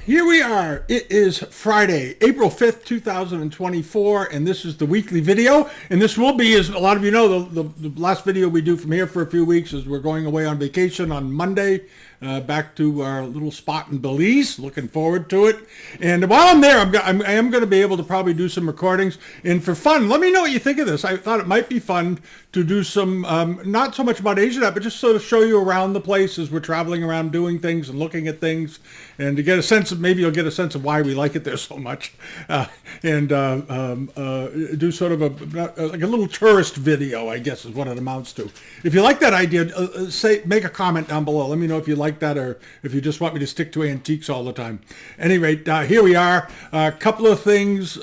Here we are. It is Friday, April 5th, 2024, and this is the weekly video. And this will be, as a lot of you know, the last video we do from here for a few weeks is we're going away on vacation on Monday, back to our little spot in Belize. Looking forward to it. And while I'm there, I am going to be able to probably do some recordings. And for fun, let me know what you think of this. I thought it might be fun to do some, not so much about Asia, but just sort of show you around the place as we're traveling around doing things and looking at things, and to get a sense of, maybe you'll get a sense of why we like it there so much, and do sort of like a little tourist video, I guess is what it amounts to. If you like that idea, make a comment down below. Let me know if you like that, or if you just want me to stick to antiques all the time. At any rate, here we are. A couple of things.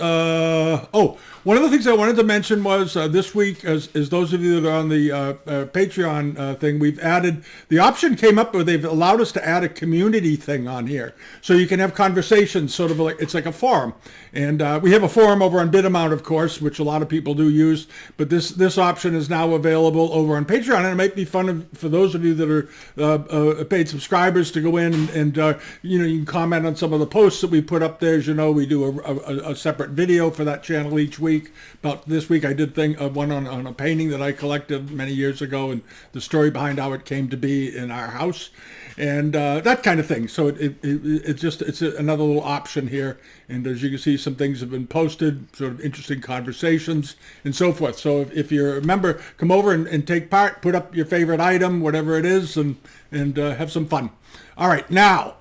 One of the things I wanted to mention was this week, as those of you that are on the Patreon thing, we've added, the option came up where they've allowed us to add a community thing on here. So you can have conversations, sort of like, it's like a forum. And we have a forum over on Bitamount, of course, which a lot of people do use. But this option is now available over on Patreon. And it might be fun for those of you that are paid subscribers to go in and you can comment on some of the posts that we put up there. As you know, we do a separate video for that channel each week. About this week, I did one on a painting that I collected many years ago, and the story behind how it came to be in our house, and that kind of thing. So it's another little option here. And as you can see, some things have been posted, sort of interesting conversations and so forth. So if you're a member, come over and take part, put up your favorite item, whatever it is, and have some fun. All right, now,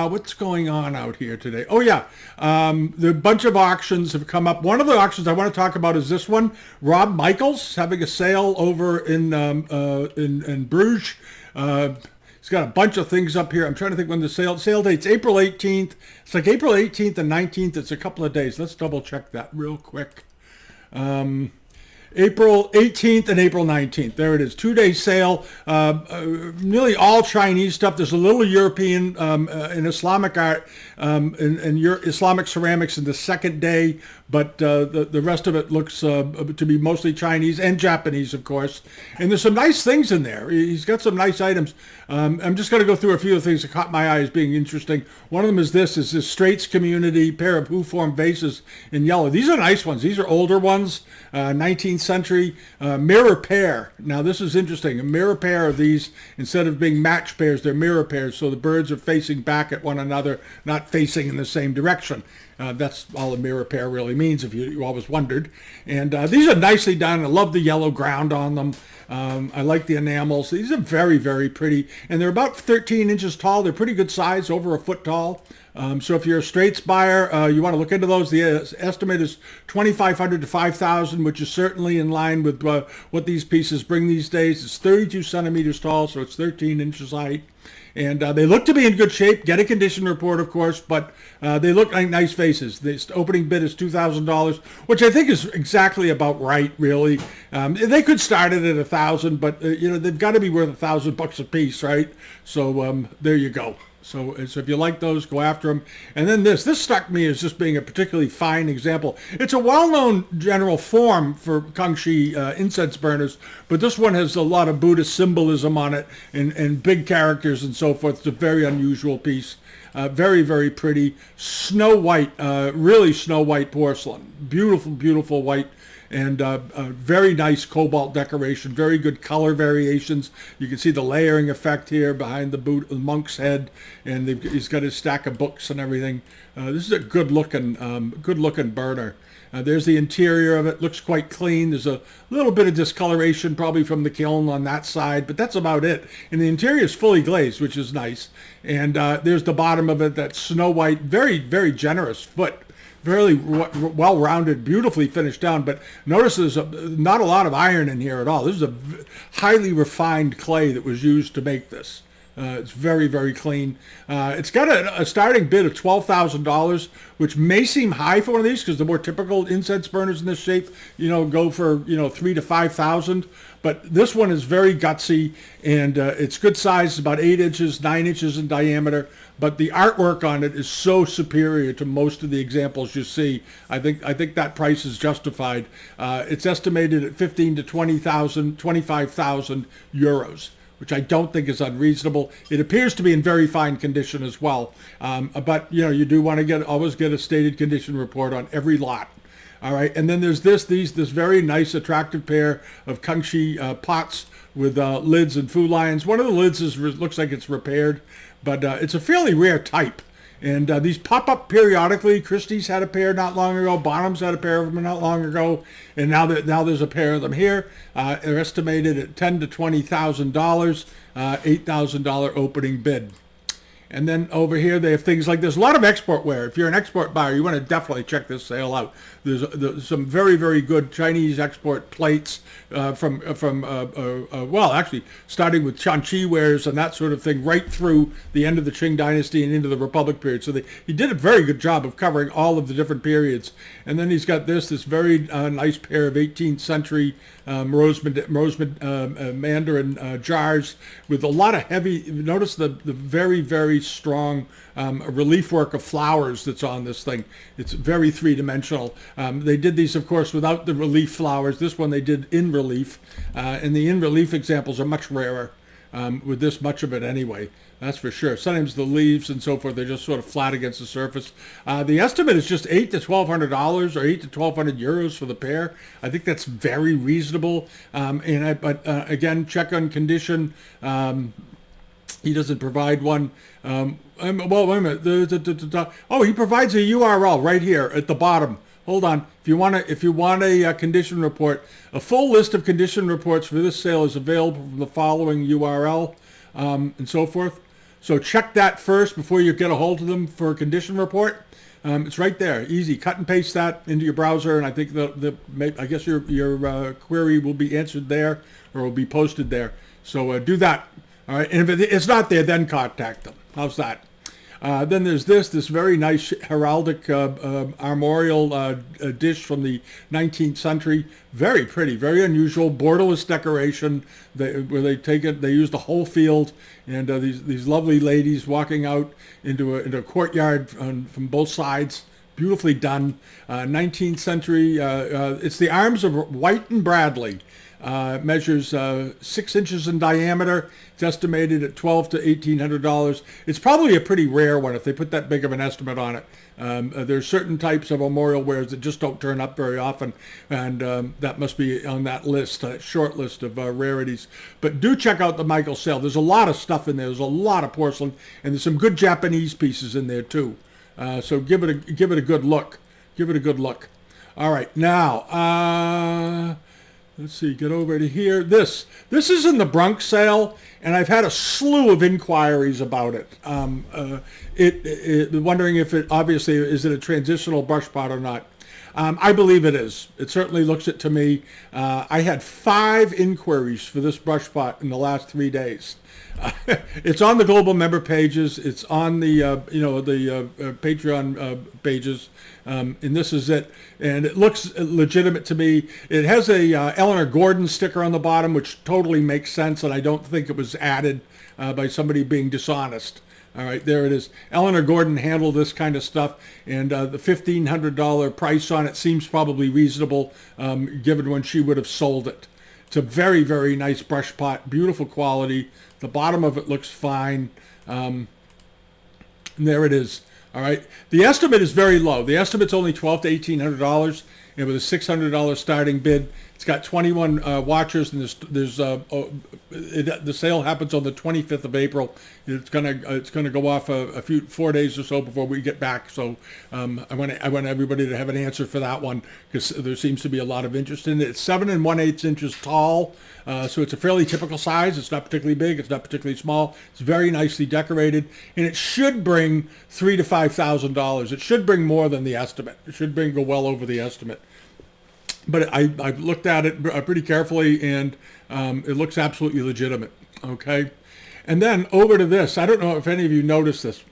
what's going on out here today? Oh, yeah, the bunch of auctions have come up. One of the auctions I want to talk about is this one. Rob Michaels having a sale over in Bruges. He's got a bunch of things up here. I'm trying to think when the sale date's April 18th. It's like April 18th and 19th. It's a couple of days. Let's double check that real quick. April 18th and April 19th. There it is. 2-day sale. Nearly all Chinese stuff. There's a little European and Islamic art and Islamic ceramics in the second day, but the rest of it looks to be mostly Chinese and Japanese, of course. And there's some nice things in there. He's got some nice items. I'm just going to go through a few of the things that caught my eye as being interesting. One of them is this Straits Community pair of who-formed vases in yellow. These are nice ones. These are older ones, 19th century mirror pair. Now this is interesting. A mirror pair of these, instead of being match pairs, they're mirror pairs. So the birds are facing back at one another, not facing in the same direction. That's all a mirror pair really means, if you always wondered. And these are nicely done. I love the yellow ground on them. I like the enamels. These are very, very pretty. And they're about 13 inches tall. They're pretty good size, over a foot tall. So if you're a Straits buyer, you want to look into those. The estimate is $2,500 to $5,000, which is certainly in line with what these pieces bring these days. It's 32 centimeters tall, so it's 13 inches height. And they look to be in good shape. Get a condition report, of course, but they look like nice vases. The opening bid is $2,000, which I think is exactly about right, really. They could start it at $1,000, but they've got to be worth $1,000 a piece, right? So there you go. So if you like those, go after them. And then this struck me as just being a particularly fine example. It's a well-known general form for Kangxi incense burners, but this one has a lot of Buddhist symbolism on it and big characters and so forth. It's a very unusual piece. Very, very pretty. Snow white, really snow white porcelain. Beautiful, beautiful white. And very nice cobalt decoration, very good color variations. You can see the layering effect here behind the monk's head, and he's got his stack of books and everything. This is a good-looking burner. There's the interior of it. Looks quite clean. There's a little bit of discoloration probably from the kiln on that side, but that's about it. And the interior is fully glazed, which is nice. And there's the bottom of it, that snow white, very, very generous foot. Very well-rounded, beautifully finished down, but notice there's not a lot of iron in here at all. This is a highly refined clay that was used to make this. It's very, very clean. It's got a starting bid of $12,000, which may seem high for one of these because the more typical incense burners in this shape, go for $3,000 to $5,000. But this one is very gutsy, and it's good size. It's about 8 inches, 9 inches in diameter. But the artwork on it is so superior to most of the examples you see. I think that price is justified. It's estimated at 15,000 to 25,000 euros, which I don't think is unreasonable. It appears to be in very fine condition as well. But you do want to always get a stated condition report on every lot. All right, and then there's this very nice, attractive pair of Kangxi pots with lids and food lions. One of the lids looks like it's repaired, but it's a fairly rare type. And these pop up periodically. Christie's had a pair not long ago. Bonham's had a pair of them not long ago, and now there's a pair of them here. They're estimated at $10,000 to $20,000, $8,000 opening bid. And then over here they have things like there's a lot of export wear. If you're an export buyer, you want to definitely check this sale out. There's some very, very good Chinese export plates from actually starting with Shanxi wares and that sort of thing right through the end of the Qing dynasty and into the Republic period. So he did a very good job of covering all of the different periods. And then he's got this very nice pair of 18th century Mandarin jars with a lot of heavy. Notice the very, very strong relief work of flowers that's on this thing. It's very three-dimensional. They did these, of course, without the relief flowers. This one they did in relief, and the in relief examples are much rarer with this much of it anyway. That's for sure. Sometimes the leaves and so forth, they're just sort of flat against the surface. The estimate is just $800 to $1,200 or €800 to €1,200 for the pair. I think that's very reasonable. But again, check on condition. He doesn't provide one. Well, wait a minute. He provides a URL right here at the bottom. Hold on. If you want a condition report, a full list of condition reports for this sale is available from the following URL and so forth. So check that first before you get a hold of them for a condition report. It's right there. Easy. Cut and paste that into your browser, and I think I guess your query will be answered there or will be posted there. So do that. All right. And if it's not there, then contact them. How's that? Then there's this very nice heraldic armorial dish from the 19th century. Very pretty, very unusual, borderless decoration. Where they use the whole field, and these lovely ladies walking out into a courtyard from both sides. Beautifully done. 19th century. It's the arms of White and Bradley. Measures 6 inches in diameter. It's estimated at $1,200 to $1,800. It's probably a pretty rare one if they put that big of an estimate on it. There's certain types of armorial wares that just don't turn up very often, and that must be on that list, that short list of rarities. But do check out the Michael sale. There's a lot of stuff in there. There's a lot of porcelain, and there's some good Japanese pieces in there too. So give it a good look. Give it a good look. All right, now. Let's see, get over to here. This is in the Bronx sale, and I've had a slew of inquiries about it. Wondering if is it a transitional brush pot or not. I believe it is. It certainly looks it to me. I had 5 inquiries for this brush pot in the last 3 days. It's on the global member pages. It's on the Patreon pages, and this is it. And it looks legitimate to me. It has a Eleanor Gordon sticker on the bottom, which totally makes sense, and I don't think it was added by somebody being dishonest. All right, there it is. Eleanor Gordon handled this kind of stuff, and the $1,500 price on it seems probably reasonable, given when she would have sold it. It's a very, very nice brush pot, beautiful quality. The bottom of it looks fine. And there it is. All right. The estimate is very low. The estimate's only $1,200 to $1,800, and with a $600 starting bid. It's got 21 watchers, and the sale happens on the 25th of April. It's gonna go off a 4 days or so before we get back. So I want everybody to have an answer for that one, because there seems to be a lot of interest in it. It's 7 1/8 inches tall, so it's a fairly typical size. It's not particularly big. It's not particularly small. It's very nicely decorated, and it should bring $3,000 to $5,000. It should bring more than the estimate. It should go well over the estimate. But I've looked at it pretty carefully, and it looks absolutely legitimate. Okay, and then over to this. I don't know if any of you noticed this,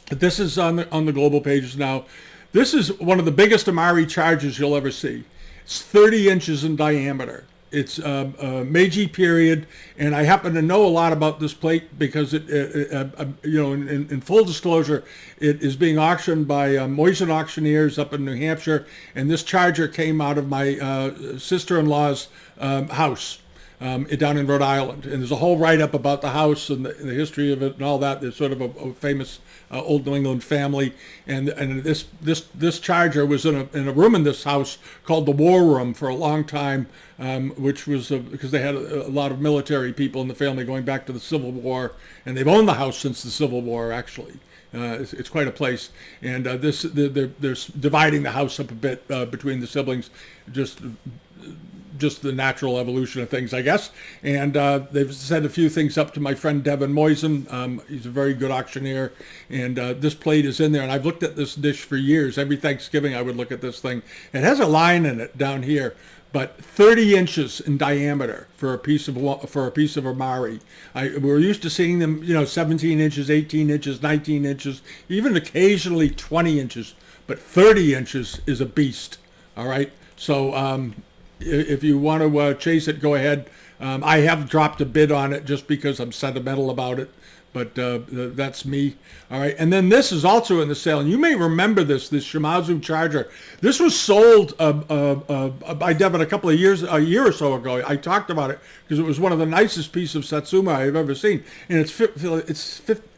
but this is on the global pages now. This is one of the biggest Amari chargers you'll ever see. It's 30 inches in diameter. It's Meiji period, and I happen to know a lot about this plate because in full disclosure, it is being auctioned by Moisen Auctioneers up in New Hampshire, and this charger came out of my sister-in-law's house. down in Rhode Island. And there's a whole write-up about the house and the history of it and all that. There's sort of a famous old New England family. And this charger was in a room in this house called the War Room for a long time, which was because they had a lot of military people in the family going back to the Civil War. And they've owned the house since the Civil War, actually. It's quite a place, and they're dividing the house up a bit between the siblings, just the natural evolution of things, I guess. And they've set a few things up to my friend Devin Moisen. He's a very good auctioneer, and this plate is in there. And I've looked at this dish for years. Every Thanksgiving I would look at this thing. It has a line in it down here, but 30 inches in diameter for a piece of Amari. We're used to seeing them, 17 inches, 18 inches, 19 inches, even occasionally 20 inches. But 30 inches is a beast. All right. So if you want to chase it, go ahead. I have dropped a bid on it just because I'm sentimental about it. But that's me. All right. And then this is also in the sale. And you may remember this Shimazu charger. This was sold by Devin a year or so ago. I talked about it because it was one of the nicest pieces of Satsuma I've ever seen. And it's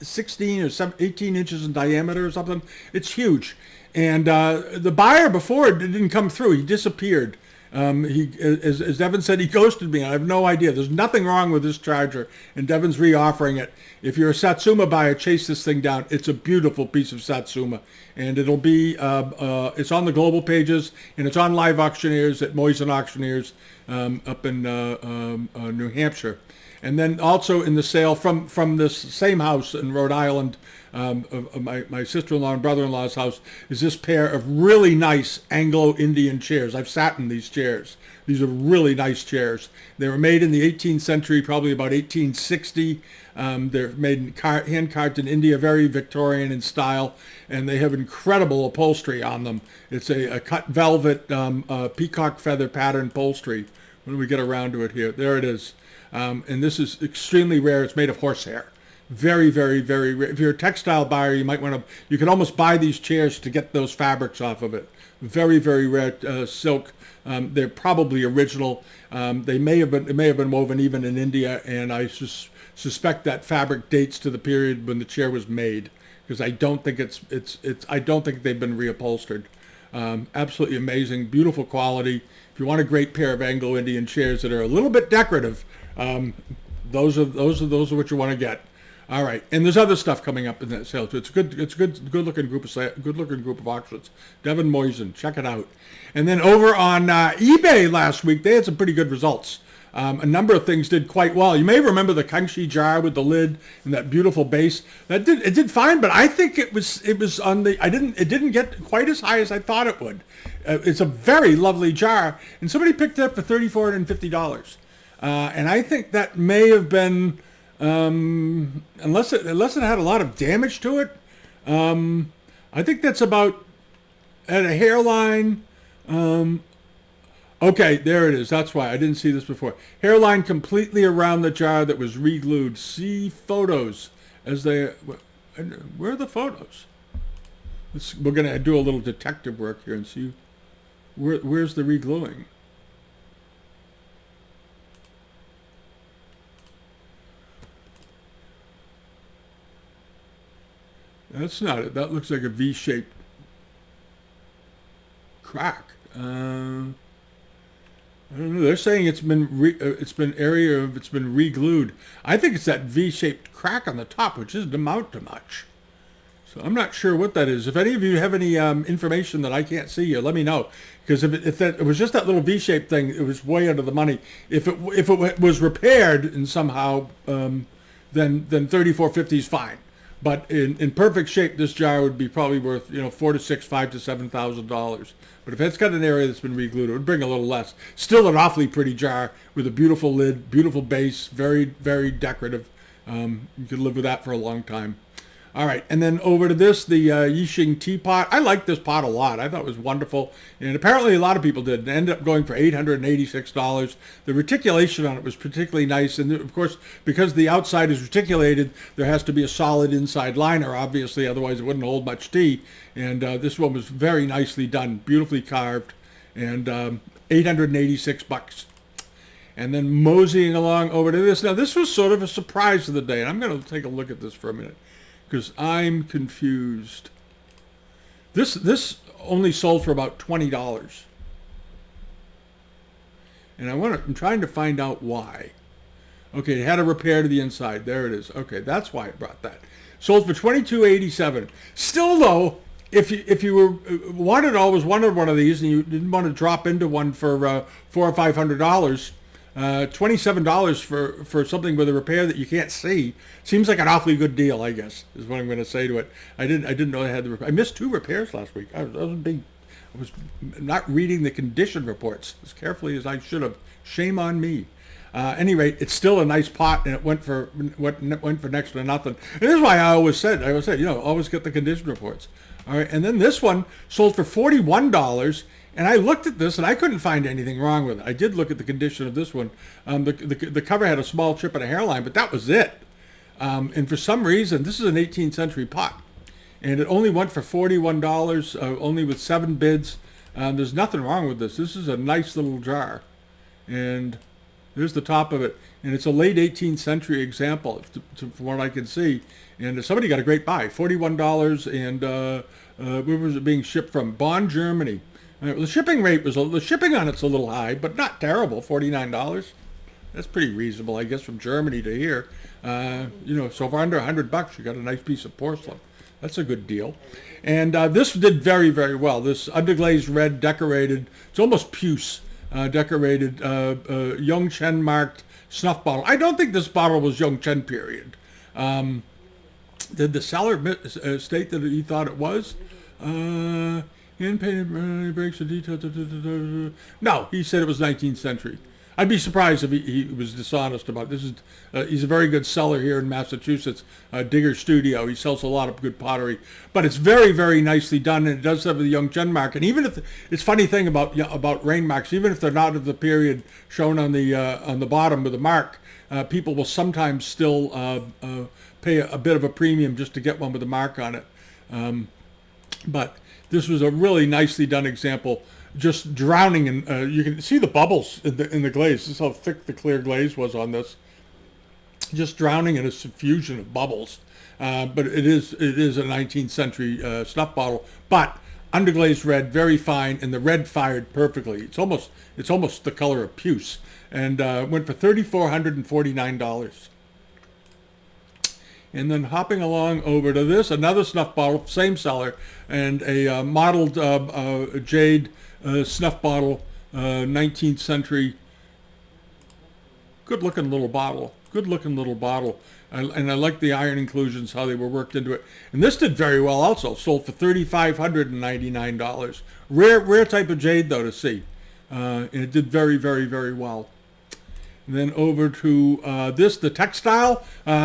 16 or 18 inches in diameter or something. It's huge. And the buyer before it didn't come through. He disappeared. As Devin said, he ghosted me. I have no idea. There's nothing wrong with this charger, and Devin's reoffering it. If you're a Satsuma buyer, chase this thing down. It's a beautiful piece of Satsuma, and it'll be it's on the global pages, and it's on Live Auctioneers at Moisen Auctioneers up in New Hampshire. And then also in the sale from this same house in Rhode Island, my sister-in-law and brother-in-law's house, is this pair of really nice Anglo-Indian chairs. I've sat in these chairs. These are really nice chairs. They were made in the 18th century, probably about 1860. They're made hand-carved in India, very Victorian in style, and they have incredible upholstery on them. It's a cut velvet peacock feather pattern upholstery. When do we get around to it here? There it is. And this is extremely rare. It's made of horsehair. Very, very, very rare. If you're a textile buyer, you can almost buy these chairs to get those fabrics off of it. Very, very rare silk. They're probably original. It may have been woven even in India, and I suspect that fabric dates to the period when the chair was made, because I don't think I don't think they've been reupholstered. Absolutely amazing, beautiful quality. If you want a great pair of Anglo-Indian chairs that are a little bit decorative, those are what you want to get. All right, and there's other stuff coming up in that sale too. It's a good looking group of auctions. Devin Moisen, check it out. And then over on eBay last week, they had some pretty good results. A number of things did quite well. You may remember the Kangxi jar with the lid and that beautiful base. It did fine, but I think it was on the. It didn't get quite as high as I thought it would. It's a very lovely jar, and somebody picked it up for $3,450. And I think that may have been, unless it had a lot of damage to it, I think that's about at a hairline. Okay, there it is. That's why I didn't see this before. Hairline completely around the jar that was re-glued. See photos as they. Where are the photos? We're going to do a little detective work here and see where's the re-gluing. That's not it. That looks like a V-shaped crack. I don't know. They're saying it's been re-glued. I think it's that V-shaped crack on the top, which doesn't amount to much. So I'm not sure what that is. If any of you have any information that I can't see, let me know. Because if it was just that little V-shaped thing, it was way under the money. If it was repaired in somehow, then $3,450 is fine. But in perfect shape, this jar would be probably worth $5,000 to $7,000. But if it's got an area that's been re-glued, it would bring a little less. Still an awfully pretty jar with a beautiful lid, beautiful base, very, very decorative. You could live with that for a long time. All right, and then over to this, the Yixing teapot. I like this pot a lot. I thought it was wonderful, and apparently a lot of people did. It ended up going for $886. The reticulation on it was particularly nice, and of course, because the outside is reticulated, there has to be a solid inside liner, obviously, otherwise it wouldn't hold much tea. And this one was very nicely done, beautifully carved, and $886. and then moseying along over to this. Now, this was sort of a surprise of the day, and I'm going to take a look at this for a minute because I'm confused. This only sold for about $20, and I'm trying to find out why. Okay, it had a repair to the inside. There it is. Okay, that's why it brought that. Sold for $22.87. Still though, if you always wanted one of these and you didn't want to drop into one for $400 or $500, $27 for something with a repair that you can't see seems like an awfully good deal. I guess is what I'm going to say to it. I didn't know they had the repair. I missed 2 repairs last week. I was not reading the condition reports as carefully as I should have. Shame on me. Any rate, it's still a nice pot, and it went for next to nothing. And this is why I always said, always get the condition reports. All right, and then this one sold for $41, and I looked at this, and I couldn't find anything wrong with it. I did look at the condition of this one. The cover had a small chip and a hairline, but that was it. And for some reason, this is an 18th century pot, and it only went for $41, only with 7 bids. There's nothing wrong with this. This is a nice little jar, and there's the top of it, and it's a late 18th century example, from what I can see. And somebody got a great buy, $41, and where was it being shipped from? Bonn, Germany. The shipping rate the shipping on it's a little high, but not terrible, $49. That's pretty reasonable, I guess, from Germany to here. So for under $100, you got a nice piece of porcelain. That's a good deal. And this did very, very well. This underglazed red decorated, it's almost puce. Decorated Yongchen marked snuff bottle. I don't think this bottle was Yongchen period. Did the seller state that he thought it was? Hand painted breaks the detail. No, he said it was 19th century. I'd be surprised if he was dishonest about it. He's a very good seller here in Massachusetts, Digger Studio. He sells a lot of good pottery, but it's very, very nicely done, and it does have the Yongchen mark. And even if it's funny thing about rain marks, even if they're not of the period shown on the bottom with the mark, people will sometimes still pay a bit of a premium just to get one with a mark on it. But this was a really nicely done example. Just drowning in, you can see the bubbles in the glaze. This is how thick the clear glaze was on this. Just drowning in a suffusion of bubbles. But it is a 19th century snuff bottle. But underglazed red, very fine, and the red fired perfectly. It's almost the color of puce, and went for $3,449. And then hopping along over to this, another snuff bottle, same seller, and a modeled jade snuff bottle, 19th century. Good looking little bottle. And I like the iron inclusions, how they were worked into it. And this did very well also. Sold for $3,599. Rare type of jade though to see. And it did very, very, very well. And then over to the textile.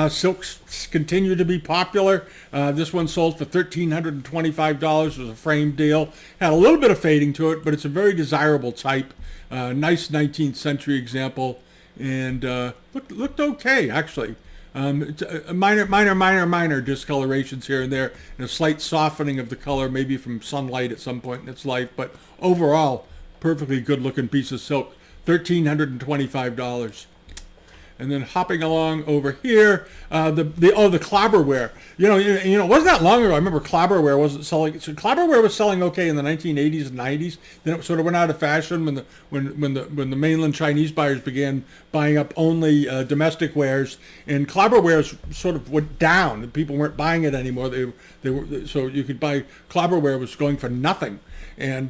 Silks continue to be popular. This one sold for $1,325. It was a framed deal. Had a little bit of fading to it, but it's a very desirable type. Nice 19th century example. And looked okay, actually. Minor discolorations here and there, and a slight softening of the color, maybe from sunlight at some point in its life. But overall, perfectly good-looking piece of silk. $1,325. And then hopping along over here, the clabberware. It wasn't that long ago. I remember clabberware wasn't selling. So clabberware was selling okay in the 1980s and 90s. Then it sort of went out of fashion when the mainland Chinese buyers began buying up only domestic wares, and clabberware sort of went down. People weren't buying it anymore. They were, so you could buy clabberware was going for nothing. And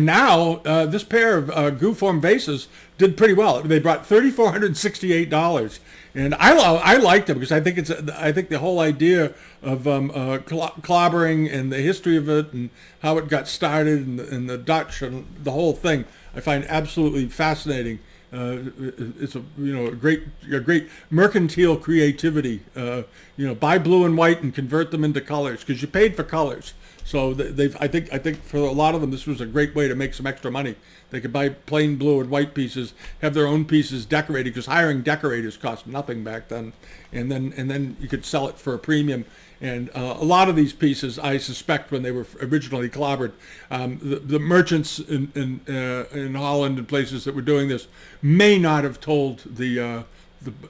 now this pair of goo-form vases did pretty well. They brought $3,468, and I liked them because I think the whole idea of clobbering and the history of it and how it got started and the Dutch and the whole thing I find absolutely fascinating. It's a great mercantile creativity. Buy blue and white and convert them into colors because you paid for colors. So I think for a lot of them, this was a great way to make some extra money. They could buy plain blue and white pieces, have their own pieces decorated, because hiring decorators cost nothing back then, and then you could sell it for a premium. And a lot of these pieces, I suspect, when they were originally clobbered, the merchants in Holland and places that were doing this may not have told the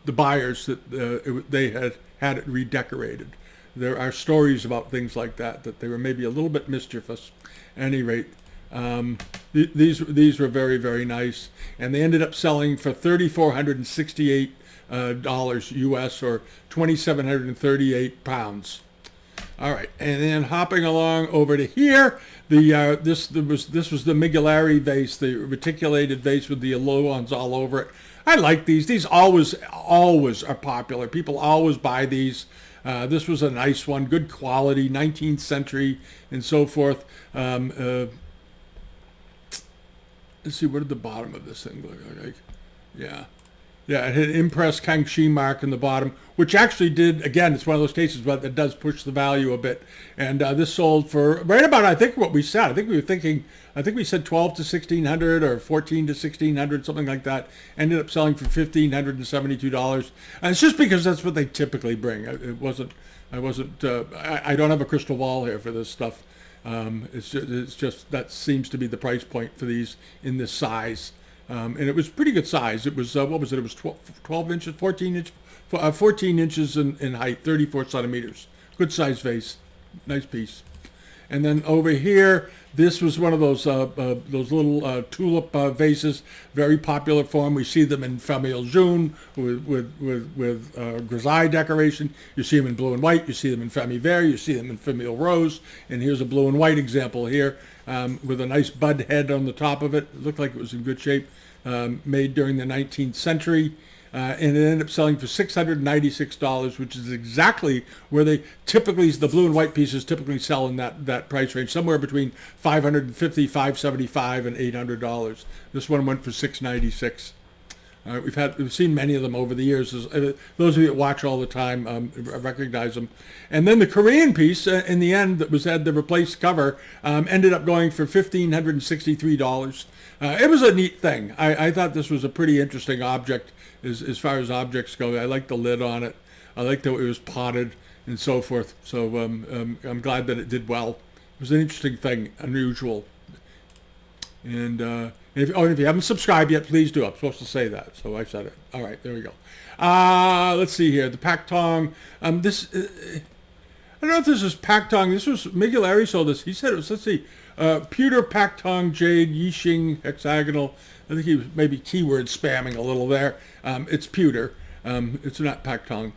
buyers that they had it redecorated. There are stories about things like that they were maybe a little bit mischievous. At any rate, these were very, very nice, and they ended up selling for $3,468 US, or 2,738 pounds. All right, and then hopping along over to here, this was the Migulari vase, the reticulated vase with the Aloans all over it. I like these. These always are popular. People always buy these. This was a nice one, good quality, 19th century, and so forth. Let's see, what did the bottom of this thing look like? Yeah, it had an impressed Kangxi mark in the bottom, which actually did, again, it's one of those cases that does push the value a bit. And this sold for right about, I think, what we said. I think we said 12 to 1,600 or 14 to 1,600, something like that. Ended up selling for $1,572. And it's just because that's what they typically bring. I don't have a crystal ball here for this stuff. It's just that seems to be the price point for these in this size. And it was pretty good size. It was, what was it? It was 12 inches, 14 inches in height, 34 centimeters. Good size vase. Nice piece. And then over here, this was one of those little tulip vases, very popular form. We see them in Famille Jaune with grisaille decoration. You see them in blue and white. You see them in Famille Vert. You see them in Famille Rose. And here's a blue and white example here with a nice bud head on the top of it. It looked like it was in good shape, made during the 19th century. And it ended up selling for $696, which is exactly where the blue and white pieces typically sell in that price range, somewhere between $550, $575, and $800. This one went for $696. We've seen many of them over the years. Those of you that watch all the time recognize them. And then the Korean piece, in the end, that had the replaced cover, ended up going for $1,563. It was a neat thing. I thought this was a pretty interesting object as far as objects go. I liked the lid on it. I liked that it was potted and so forth. So I'm glad that it did well. It was an interesting thing, unusual. And if you haven't subscribed yet, please do. I'm supposed to say that, so I said it. All right, there we go. Let's see here. The Paktong. I don't know if this is Paktong. This was Migulari sold this. He said it was, let's see, pewter Paktong jade Yixing hexagonal. I think he was maybe keyword spamming a little there. It's pewter. It's not Paktong.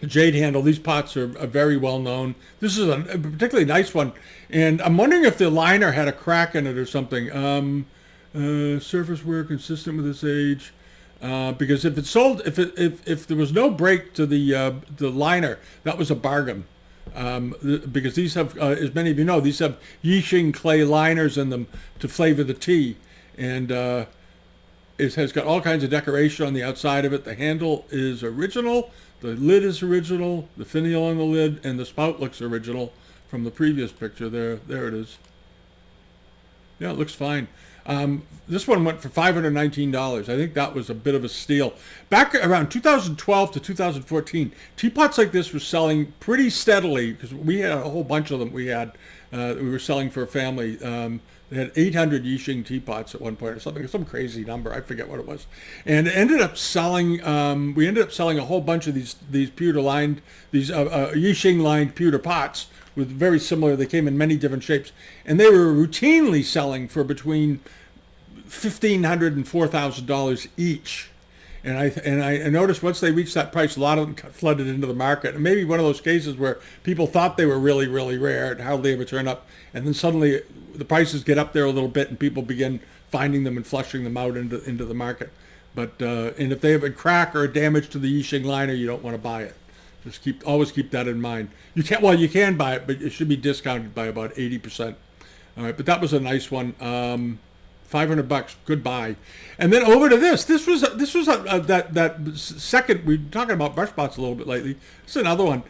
Jade handle. These pots are very well known. This is a particularly nice one, and I'm wondering if the liner had a crack in it or something. Surface wear consistent with this age, because if it's sold, if there was no break to the liner, that was a bargain. Because these have, as many of you know, these have Yixing clay liners in them to flavor the tea, and it has got all kinds of decoration on the outside of it. The handle is original. The lid is original, the finial on the lid, and the spout looks original from the previous picture. There it is. Yeah, it looks fine. This one went for $519. I think that was a bit of a steal. Back around 2012 to 2014, teapots like this were selling pretty steadily because we had a whole bunch of them. We were selling for a family. They had 800 Yixing teapots at one point or something, some crazy number. I forget what it was. And it ended up selling, we ended up selling a whole bunch of these pewter lined, these Yixing lined pewter pots with very similar, they came in many different shapes. And they were routinely selling for between $1,500 and $4,000 each. And I noticed once they reached that price, a lot of them flooded into the market. And maybe one of those cases where people thought they were really, really rare and hardly ever turn up. And then suddenly the prices get up there a little bit and people begin finding them and flushing them out into the market. But and if they have a crack or a damage to the Yixing liner, you don't want to buy it. Just always keep that in mind. You can buy it, but it should be discounted by about 80%. All right, but that was a nice one. $500, good buy. And then over to this. This was that second. We've been talking about brush pots a little bit lately. This is another one.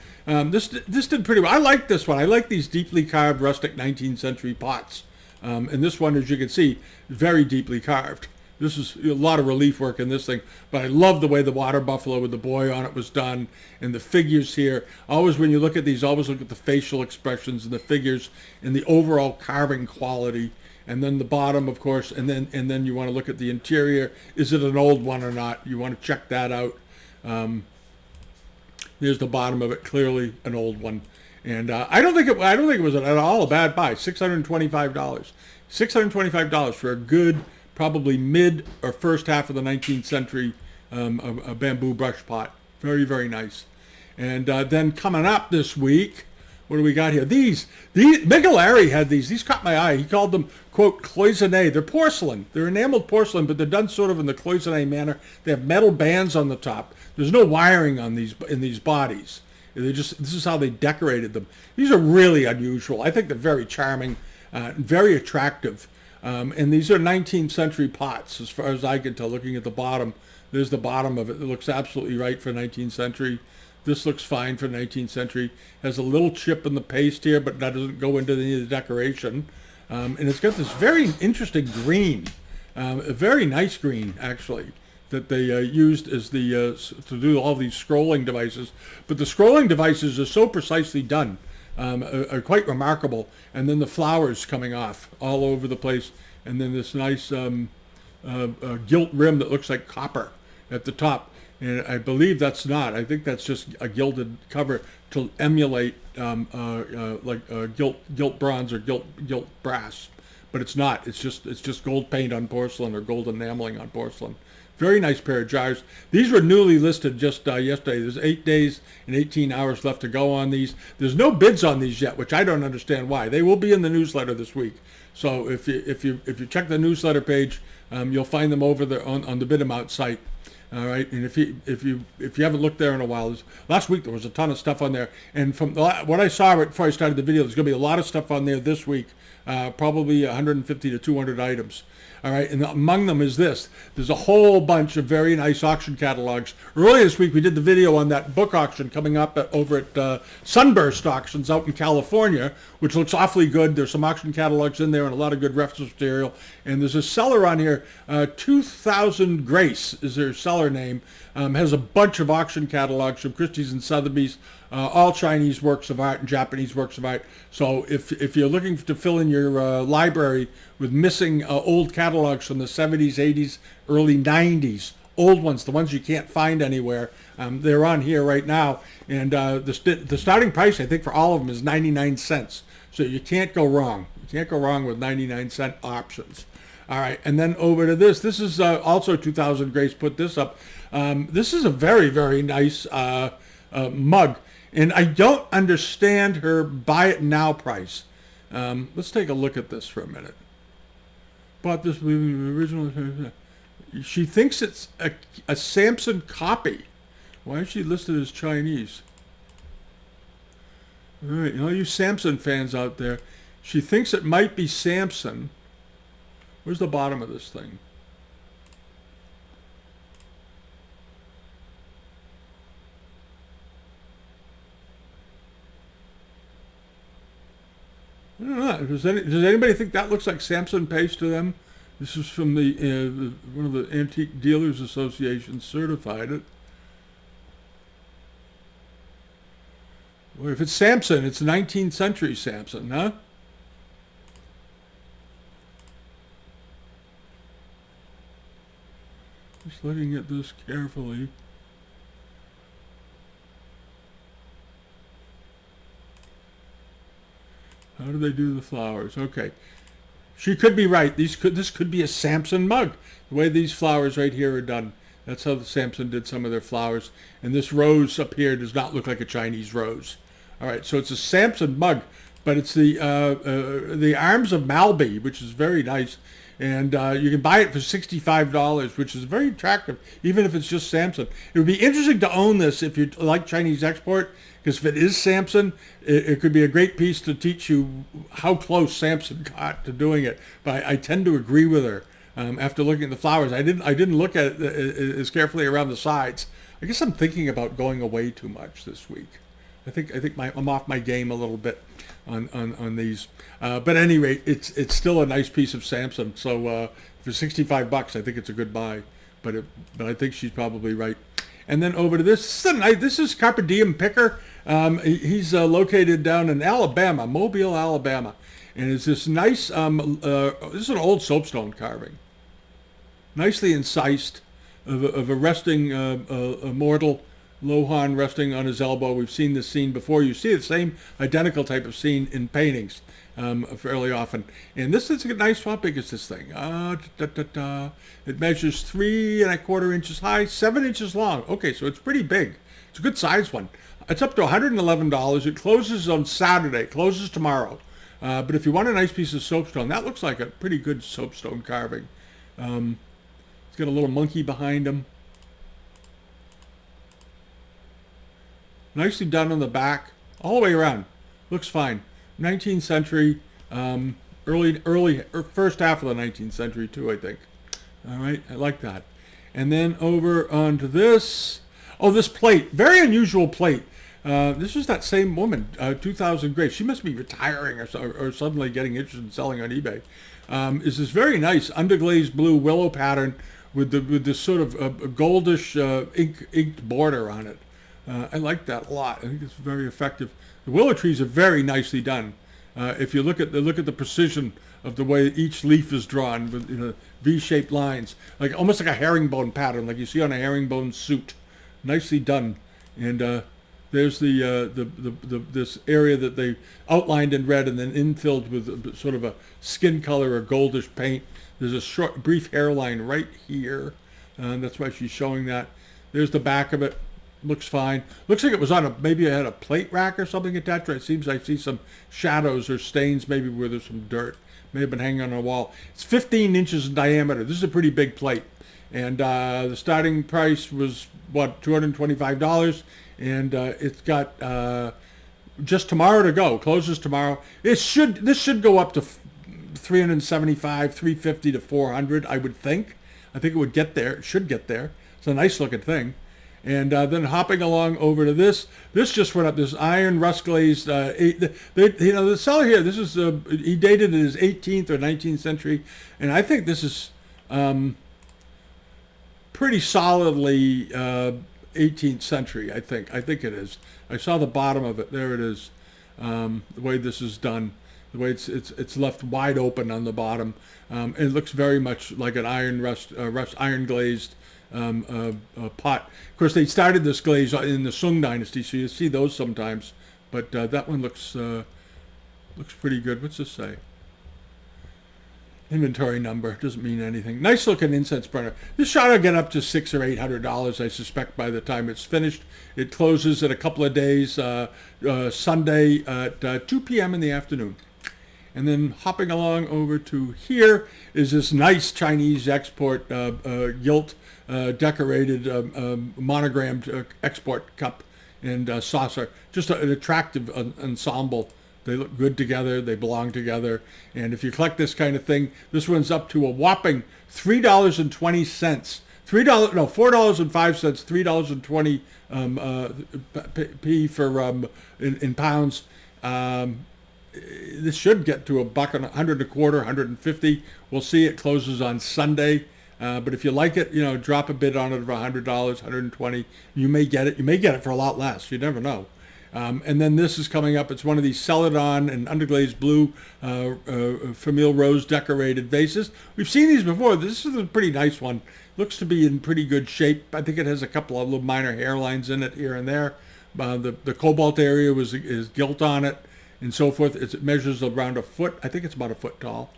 This did pretty well. I like this one. I like these deeply carved rustic 19th century pots. And this one, as you can see, very deeply carved. This is a lot of relief work in this thing, but I love the way the water buffalo with the boy on it was done, and the figures here. Always when you look at these, always look at the facial expressions and the figures and the overall carving quality. And then the bottom, of course, and then you want to look at the interior. Is it an old one or not? You want to check that out. There's the bottom of it, clearly an old one. And I don't think it was at all a bad buy. $625. $625 for a good, probably mid or first half of the 19th century a bamboo brush pot. Very, very nice. And then coming up this week, what do we got here? These Michelari had these. These caught my eye. He called them, quote, cloisonné. They're porcelain. They're enameled porcelain, but they're done sort of in the cloisonné manner. They have metal bands on the top. There's no wiring on these bodies. This is how they decorated them. These are really unusual. I think they're very charming, very attractive. And these are 19th century pots, as far as I can tell, looking at the bottom. There's the bottom of it. It looks absolutely right for 19th century. This looks fine for 19th century. Has a little chip in the paste here, but that doesn't go into any of the decoration. And it's got this very interesting green, a very nice green, actually, that they used as to do all these scrolling devices. But the scrolling devices are so precisely done, are quite remarkable. And then the flowers coming off all over the place. And then this nice gilt rim that looks like copper at the top. And I believe that's not. I think that's just a gilded cover to emulate gilt bronze or gilt brass, but it's not. It's just gold paint on porcelain or gold enameling on porcelain. Very nice pair of jars. These were newly listed just yesterday. There's 8 days and 18 hours left to go on these. There's no bids on these yet, which I don't understand why. They will be in the newsletter this week. So if you check the newsletter page, you'll find them over there on the bid amount site. All right, and if you haven't looked there in a while, last week there was a ton of stuff on there, and from what I saw right before I started the video, there's going to be a lot of stuff on there this week, probably 150 to 200 items. All right, and among them is this. There's a whole bunch of very nice auction catalogs. Earlier this week, we did the video on that book auction coming up over at Sunburst Auctions out in California, which looks awfully good. There's some auction catalogs in there and a lot of good reference material. And there's a seller on here, 2000 Grace is their seller name, has a bunch of auction catalogs from Christie's and Sotheby's, all Chinese works of art and Japanese works of art. So if you're looking to fill in your library with missing old catalogs from the 70s, 80s, early 90s, old ones, the ones you can't find anywhere, they're on here right now. And the starting price, I think, for all of them is 99 cents. So you can't go wrong. You can't go wrong with 99-cent options. All right, and then over to this. This is also 2000 Grace put this up. This is a very, very nice mug. And I don't understand her buy it now price. Let's take a look at this for a minute. Bought this original. She thinks it's a Samson copy. Why is she listed as Chinese? All right, all you Samson fans out there, she thinks it might be Samson. Where's the bottom of this thing? I don't know. Does anybody think that looks like Samson paste to them? This is from the one of the Antique Dealers Association certified it. Well, if it's Samson, it's 19th century Samson, huh? Just looking at this carefully. How do they do the flowers? Okay. She could be right. This could be a Samson mug. The way these flowers right here are done. That's how the Samson did some of their flowers. And this rose up here does not look like a Chinese rose. All right, so it's a Samson mug, but it's the arms of Malby, which is very nice. And you can buy it for $65, which is very attractive, even if it's just Samson. It would be interesting to own this if you like Chinese export, because if it is Samson, it could be a great piece to teach you how close Samson got to doing it. But I tend to agree with her after looking at the flowers. I didn't look at it as carefully around the sides. I guess I'm thinking about going away too much this week. I'm off my game a little bit on these. But at any rate, it's still a nice piece of Samson. So for $65, I think it's a good buy. But I think she's probably right. And then over to this. This is Carpe Diem Picker. He's located down in Alabama, Mobile, Alabama, and it's this nice. This is an old soapstone carving, nicely incised, of a resting mortal, Lohan resting on his elbow. We've seen this scene before. You see the same identical type of scene in paintings fairly often. And this is a nice. How big is this thing? It measures 3¼ inches high, 7 inches long. Okay, so it's pretty big. It's a good size one. It's up to $111. It closes on Saturday. It closes tomorrow. But if you want a nice piece of soapstone, that looks like a pretty good soapstone carving. It's got a little monkey behind him. Nicely done on the back, all the way around. Looks fine. 19th century, first half of the 19th century too, I think. All right, I like that. And then over onto this. Oh, this plate, very unusual plate. This is that same woman, 2000 Grace. She must be retiring or suddenly getting interested in selling on eBay. Is this very nice underglazed blue willow pattern with this sort of goldish inked border on it. I like that a lot. I think it's very effective. The willow trees are very nicely done. If you look at the precision of the way each leaf is drawn with V-shaped lines, almost like a herringbone pattern, like you see on a herringbone suit. Nicely done. And there's this area that they outlined in red and then infilled with sort of a skin color or goldish paint. There's a brief hairline right here. That's why she's showing that. There's the back of it. Looks fine. Looks like it was on maybe it had a plate rack or something attached. It seems I see some shadows or stains maybe where there's some dirt. May have been hanging on a wall. It's 15 inches in diameter. This is a pretty big plate. And the starting price was, $225. And it's got just tomorrow to go. Closes tomorrow. This should go up to 375, 350 to 400, I would think. I think it would get there. It should get there. It's a nice looking thing. And then hopping along over to this just went up. This iron rust glazed. The seller here. This is he dated it as 18th or 19th century, and I think this is pretty solidly 18th century. I think it is. I saw the bottom of it. There it is. The way this is done, the way it's left wide open on the bottom. It looks very much like an iron glazed. Pot. Of course, they started this glaze in the Sung Dynasty, so you see those sometimes. But that one looks pretty good. What's this say? Inventory number doesn't mean anything. Nice looking incense burner. This shot will get up to $600 or $800, I suspect, by the time it's finished. It closes in a couple of days, Sunday at 2 p.m. in the afternoon. And then hopping along over to here is this nice Chinese export gilt decorated monogrammed export cup and saucer. Just an attractive ensemble. They look good together. They belong together. And if you collect this kind of thing, this one's up to a whopping $3.20. $4.05, $3.20 for in pounds. This should get to $1.25, $150. We'll see. It closes on Sunday. But if you like it, drop a bid on it for $100, $120. You may get it. You may get it for a lot less. You never know. And then this is coming up. It's one of these celadon and underglazed blue famille rose decorated vases. We've seen these before. This is a pretty nice one. Looks to be in pretty good shape. I think it has a couple of little minor hairlines in it here and there. The cobalt area is gilt on it and so forth. It measures around a foot. I think it's about a foot tall.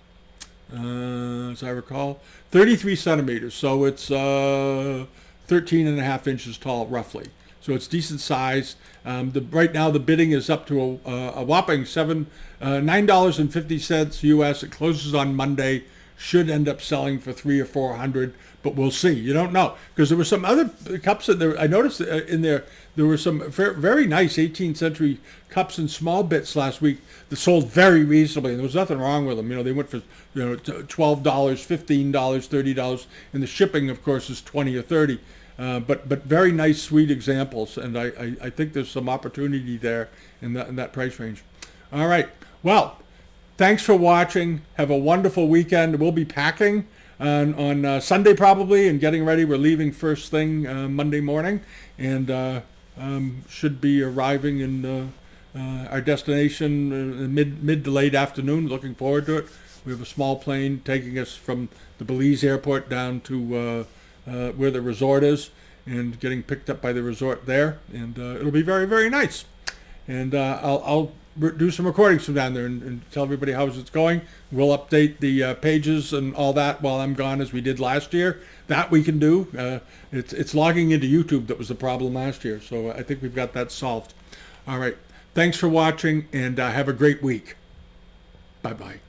As I recall, 33 centimeters. So it's 13 and a half inches tall, roughly. So it's decent size. Right now the bidding is up to a whopping $9.50 US. It closes on Monday. Should end up selling for $300 or $400, but we'll see. You don't know, because there were some other cups in there. I noticed in there were some very nice 18th century cups in small bits last week that sold very reasonably, and there was nothing wrong with them. They went for $12, $15, $30, and the shipping, of course, is $20 or $30. but very nice, sweet examples, and I think there's some opportunity there in that price range. All right, well, thanks for watching. Have a wonderful weekend. We'll be packing on Sunday probably and getting ready. We're leaving first thing Monday morning, and should be arriving in our destination mid to late afternoon. Looking forward to it. We have a small plane taking us from the Belize airport down to where the resort is, and getting picked up by the resort there, and it'll be very, very nice. And I'll do some recordings from down there and tell everybody how it's going. We'll update the pages and all that while I'm gone, as we did last year. That we can do. It's logging into YouTube that was the problem last year, so I think we've got that solved. All right. Thanks for watching, and have a great week. Bye-bye.